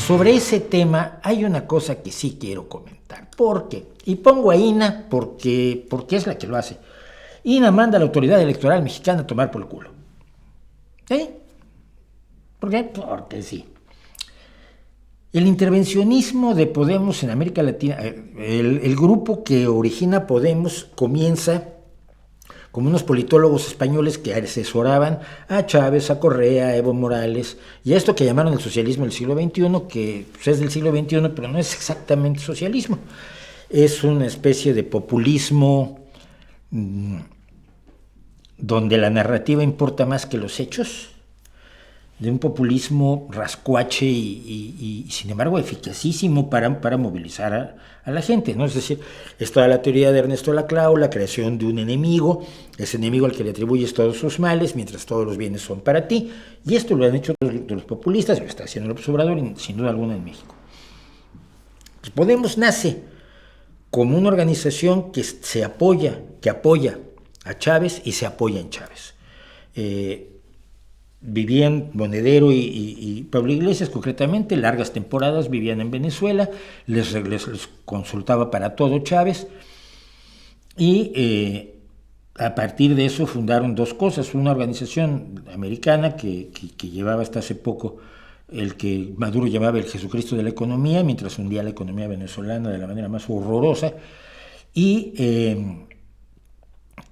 Sobre ese tema hay una cosa que sí quiero comentar. ¿Por qué? Y pongo a INA porque es la que lo hace. INA manda a la autoridad electoral mexicana a tomar por el culo. ¿Sí? ¿Por qué? Porque sí. El intervencionismo de Podemos en América Latina, el grupo que origina Podemos comienza como unos politólogos españoles que asesoraban a Chávez, a Correa, a Evo Morales, y a esto que llamaron el socialismo del siglo XXI, que pues, es del siglo XXI, pero no es exactamente socialismo. Es una especie de populismo donde la narrativa importa más que los hechos, de un populismo rascuache y sin embargo eficacísimo para movilizar a la gente, ¿no? Es decir, es toda la teoría de Ernesto Laclau, la creación de un enemigo, ese enemigo al que le atribuyes todos sus males, mientras todos los bienes son para ti, y esto lo han hecho los populistas, lo está haciendo López Obrador, sin duda alguna en México. Pues Podemos nace como una organización que apoya a Chávez y se apoya en Chávez. Vivían Monedero y Pablo Iglesias, concretamente, largas temporadas vivían en Venezuela, les consultaba para todo Chávez, y a partir de eso fundaron dos cosas: una organización americana que llevaba hasta hace poco el que Maduro llamaba el Jesucristo de la economía, mientras hundía la economía venezolana de la manera más horrorosa,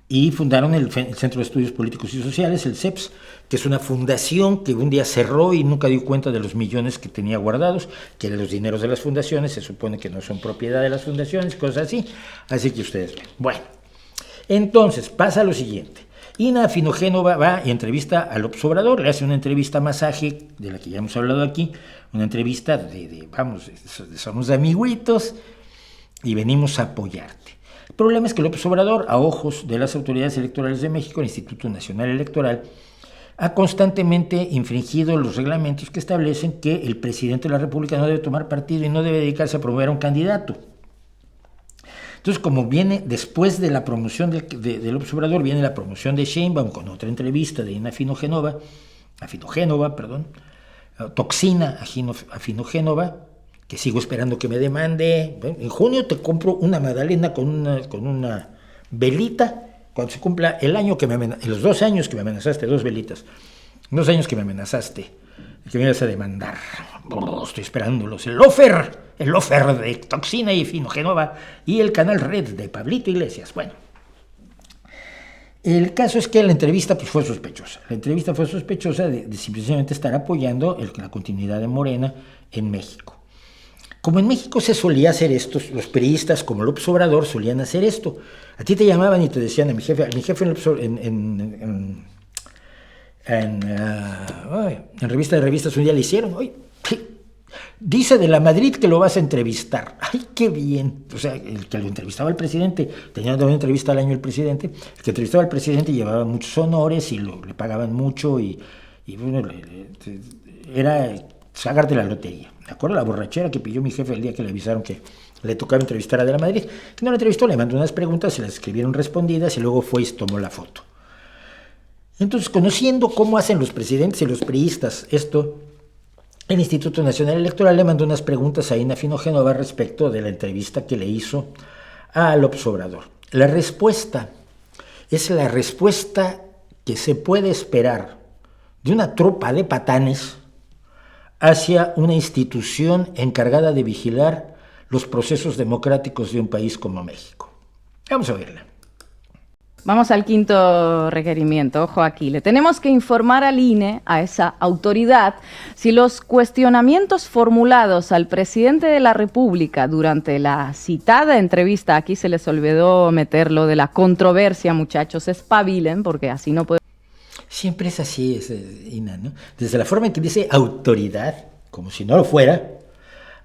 y fundaron el Centro de Estudios Políticos y Sociales, el CEPS, que es una fundación que un día cerró y nunca dio cuenta de los millones que tenía guardados, que eran los dineros de las fundaciones, se supone que no son propiedad de las fundaciones, cosas así que ustedes ven. Bueno, entonces pasa lo siguiente: Ina Finogénova va y entrevista a López Obrador, le hace una entrevista masaje, de la que ya hemos hablado aquí, una entrevista vamos, somos amiguitos y venimos a apoyarte. El problema es que López Obrador, a ojos de las autoridades electorales de México, el Instituto Nacional Electoral, ha constantemente infringido los reglamentos que establecen que el presidente de la República no debe tomar partido y no debe dedicarse a promover a un candidato. Entonces, como viene después de la promoción de López Obrador, viene la promoción de Sheinbaum con otra entrevista de Ina Finogénova, toxina a Finogénova, que sigo esperando que me demande. En junio te compro una magdalena con una velita, cuando se cumpla el año los 2 años que me amenazaste, 2 velitas, 2 años que me amenazaste, que me ibas a demandar. Estoy esperándolos. El offer de toxina y Finogénova y el canal Red de Pablito Iglesias. Bueno, el caso es que la entrevista pues, fue sospechosa. La entrevista fue sospechosa de simplemente estar apoyando la continuidad de Morena en México. Como en México se solía hacer esto, los periodistas como López Obrador solían hacer esto. A ti te llamaban y te decían, a mi jefe en revista de revistas un día le hicieron, oye, dice de la Madrid que lo vas a entrevistar. ¡Ay, qué bien! O sea, el que lo entrevistaba al presidente, tenía una entrevista al año el presidente, el que entrevistaba al presidente llevaba muchos honores y le pagaban mucho y bueno, era sacarte la lotería. ¿De acuerdo? La borrachera que pilló mi jefe el día que le avisaron que le tocaba entrevistar a De la Madrid. Que no la entrevistó, le mandó unas preguntas, se las escribieron respondidas y luego fue y tomó la foto. Entonces, conociendo cómo hacen los presidentes y los priistas esto, el Instituto Nacional Electoral le mandó unas preguntas a Ina Finogénova respecto de la entrevista que le hizo a López Obrador. La respuesta es la respuesta que se puede esperar de una tropa de patanes hacia una institución encargada de vigilar los procesos democráticos de un país como México. Vamos a verla. Vamos al quinto requerimiento. Ojo aquí. Le tenemos que informar al INE, a esa autoridad, si los cuestionamientos formulados al presidente de la República durante la citada entrevista, aquí se les olvidó meter lo de la controversia, muchachos, espabilen, porque así no puede. Siempre es así, Ina, ¿no? Desde la forma en que dice autoridad, como si no lo fuera,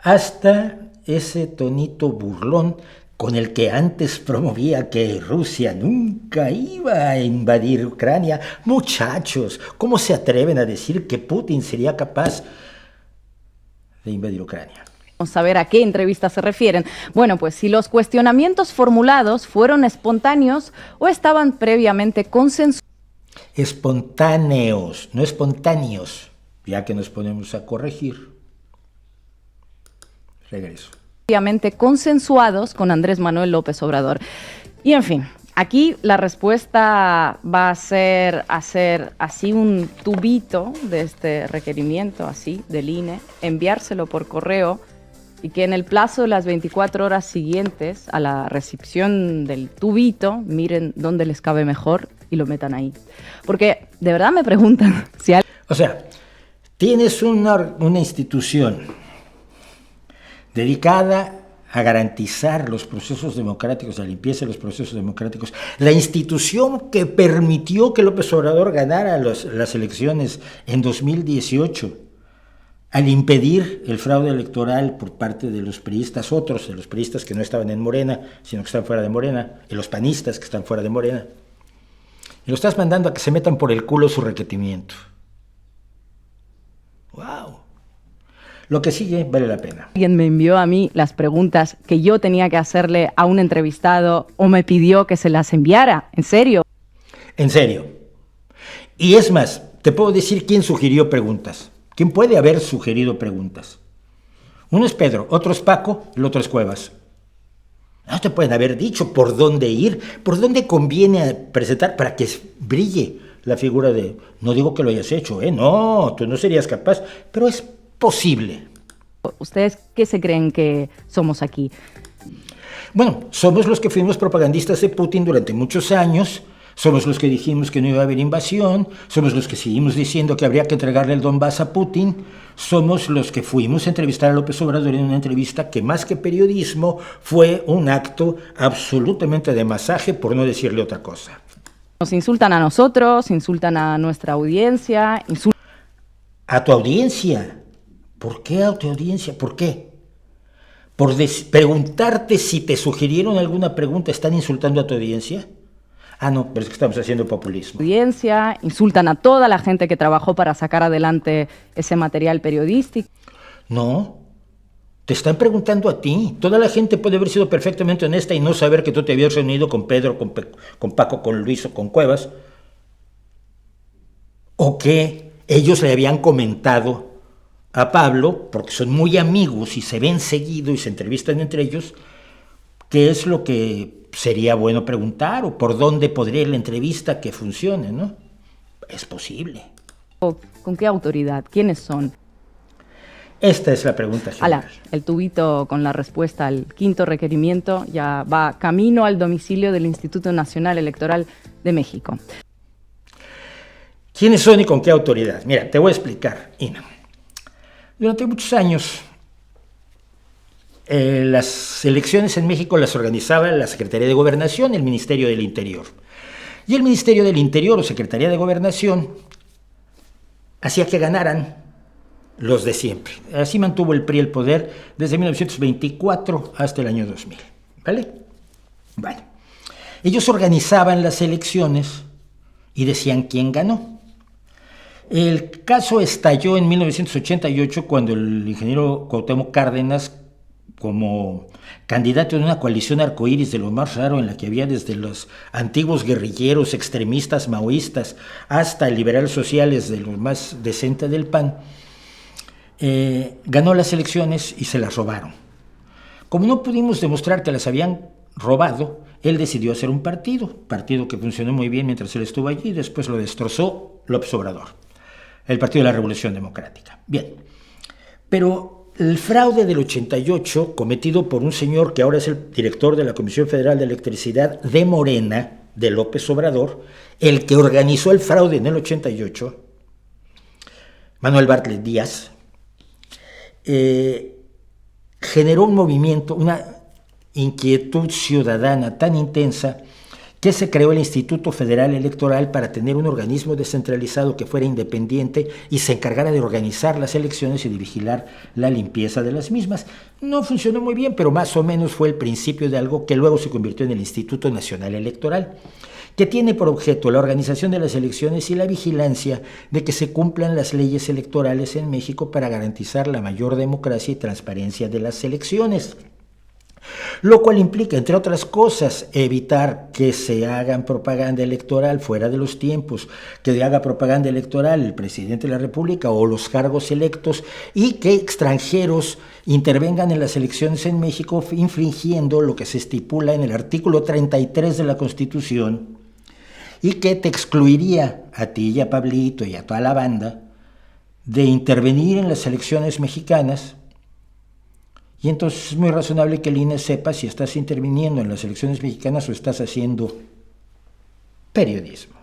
hasta ese tonito burlón con el que antes promovía que Rusia nunca iba a invadir Ucrania. Muchachos, ¿cómo se atreven a decir que Putin sería capaz de invadir Ucrania? Vamos a ver a qué entrevista se refieren. Bueno, pues si los cuestionamientos formulados fueron espontáneos o estaban previamente consensuados. Espontáneos, no espontáneos, ya que nos ponemos a corregir. regreso. Obviamente consensuados con Andrés Manuel López Obrador. Y en fin, aquí la respuesta va a ser hacer así un tubito de este requerimiento, así, del INE, enviárselo por correo y que en el plazo de las 24 horas siguientes a la recepción del tubito, miren dónde les cabe mejor y lo metan ahí. Porque de verdad me preguntan si hay... O sea, tienes una institución dedicada a garantizar los procesos democráticos, la limpieza de los procesos democráticos, la institución que permitió que López Obrador ganara las elecciones en 2018, al impedir el fraude electoral por parte de los priistas, otros de los priistas que no estaban en Morena, sino que están fuera de Morena, y los panistas que están fuera de Morena. Y lo estás mandando a que se metan por el culo su requerimiento. ¡Wow! Lo que sigue vale la pena. Alguien me envió a mí las preguntas que yo tenía que hacerle a un entrevistado o me pidió que se las enviara. ¿En serio? En serio. Y es más, te puedo decir quién sugirió preguntas. ¿Quién puede haber sugerido preguntas? Uno es Pedro, otro es Paco, el otro es Cuevas. No te pueden haber dicho por dónde ir, por dónde conviene presentar para que brille la figura de... No digo que lo hayas hecho, no, tú no serías capaz, pero es posible. ¿Ustedes qué se creen que somos aquí? Bueno, somos los que fuimos propagandistas de Putin durante muchos años, somos los que dijimos que no iba a haber invasión, somos los que seguimos diciendo que habría que entregarle el Donbass a Putin, somos los que fuimos a entrevistar a López Obrador en una entrevista que más que periodismo fue un acto absolutamente de masaje, por no decirle otra cosa. Nos insultan a nosotros, insultan a nuestra audiencia, ¿A tu audiencia? ¿Por qué a tu audiencia? ¿Por qué? ¿Por preguntarte si te sugirieron alguna pregunta están insultando a tu audiencia? Ah, no, pero es que estamos haciendo populismo. Audiencia, insultan a toda la gente que trabajó para sacar adelante ese material periodístico. No, te están preguntando a ti. Toda la gente puede haber sido perfectamente honesta y no saber que tú te habías reunido con Pedro, con Paco, con Luis o con Cuevas. O que ellos le habían comentado a Pablo, porque son muy amigos y se ven seguido y se entrevistan entre ellos, qué es lo que sería bueno preguntar o por dónde podría ir la entrevista que funcione, ¿no? Es posible. ¿Con qué autoridad? ¿Quiénes son? Esta es la pregunta general. El tubito con la respuesta al quinto requerimiento ya va camino al domicilio del Instituto Nacional Electoral de México. ¿Quiénes son y con qué autoridad? Mira, te voy a explicar, Ina. Durante muchos años, las elecciones en México las organizaba la Secretaría de Gobernación y el Ministerio del Interior. Y el Ministerio del Interior o Secretaría de Gobernación hacía que ganaran los de siempre. Así mantuvo el PRI el poder desde 1924 hasta el año 2000. ¿Vale? Bueno, ellos organizaban las elecciones y decían quién ganó. El caso estalló en 1988 cuando el ingeniero Cuauhtémoc Cárdenas, como candidato de una coalición arcoíris de lo más raro en la que había desde los antiguos guerrilleros extremistas maoístas hasta liberales sociales de lo más decente del PAN, ganó las elecciones y se las robaron. Como no pudimos demostrar que las habían robado, él decidió hacer un partido que funcionó muy bien mientras él estuvo allí y después lo destrozó López Obrador, el Partido de la Revolución Democrática. Bien, pero el fraude del 88, cometido por un señor que ahora es el director de la Comisión Federal de Electricidad de Morena, de López Obrador, el que organizó el fraude en el 88, Manuel Bartlett Díaz, generó un movimiento, una inquietud ciudadana tan intensa que se creó el Instituto Federal Electoral para tener un organismo descentralizado que fuera independiente y se encargara de organizar las elecciones y de vigilar la limpieza de las mismas. No funcionó muy bien, pero más o menos fue el principio de algo que luego se convirtió en el Instituto Nacional Electoral, que tiene por objeto la organización de las elecciones y la vigilancia de que se cumplan las leyes electorales en México para garantizar la mayor democracia y transparencia de las elecciones. Lo cual implica, entre otras cosas, evitar que se hagan propaganda electoral fuera de los tiempos, que haga propaganda electoral el presidente de la República o los cargos electos, y que extranjeros intervengan en las elecciones en México infringiendo lo que se estipula en el artículo 33 de la Constitución, y que te excluiría a ti y a Pablito y a toda la banda de intervenir en las elecciones mexicanas. Y entonces es muy razonable que el INE sepa si estás interviniendo en las elecciones mexicanas o estás haciendo periodismo.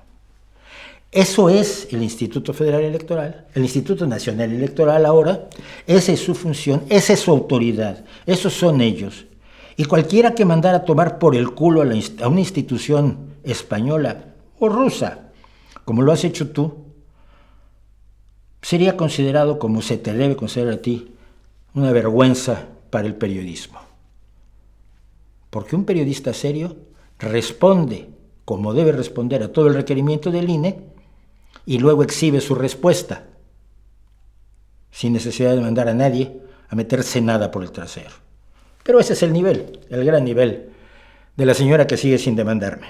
Eso es el Instituto Federal Electoral, el Instituto Nacional Electoral ahora. Esa es su función, esa es su autoridad, esos son ellos. Y cualquiera que mandara a tomar por el culo a una institución española o rusa, como lo has hecho tú, sería considerado, como se te debe considerar a ti, una vergüenza para el periodismo. Porque un periodista serio responde como debe responder a todo el requerimiento del INE y luego exhibe su respuesta sin necesidad de mandar a nadie a meterse nada por el trasero. Pero ese es el nivel, el gran nivel de la señora que sigue sin demandarme.